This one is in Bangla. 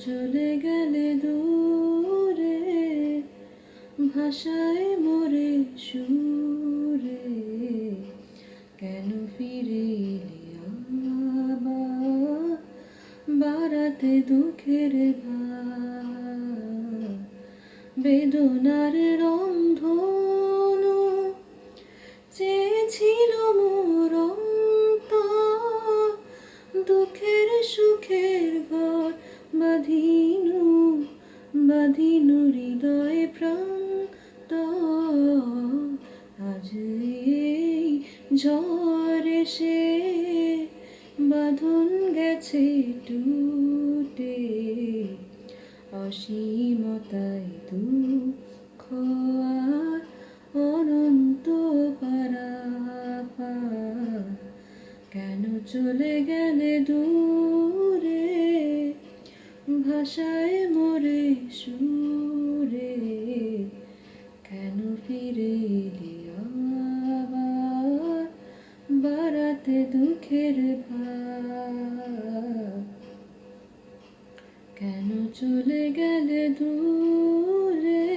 চলে গেলে দূরে, ভাষায় মোরে সুরে, কেন ফিরে এলে আবার, বাড়াতে দুঃখের ভার। বেদনার রংধনু চেয়েছিল মোর অন্তর, দুঃখের সুখের ঘর বাঁধিনু, বাঁধিনু হৃদয় প্রান্ত। আজ এই ঝড় এসে বাঁধন গেছে টুটে, অসীমতায় দুঃখ আর অনন্ত পারাপার। কেন চলে গেলে দূরে, ভাষায় মোরে সুরে, কেন ফিরে এলি আবার, বাড়াতে দুঃখের ভার। কেন চলে গেলে দূরে।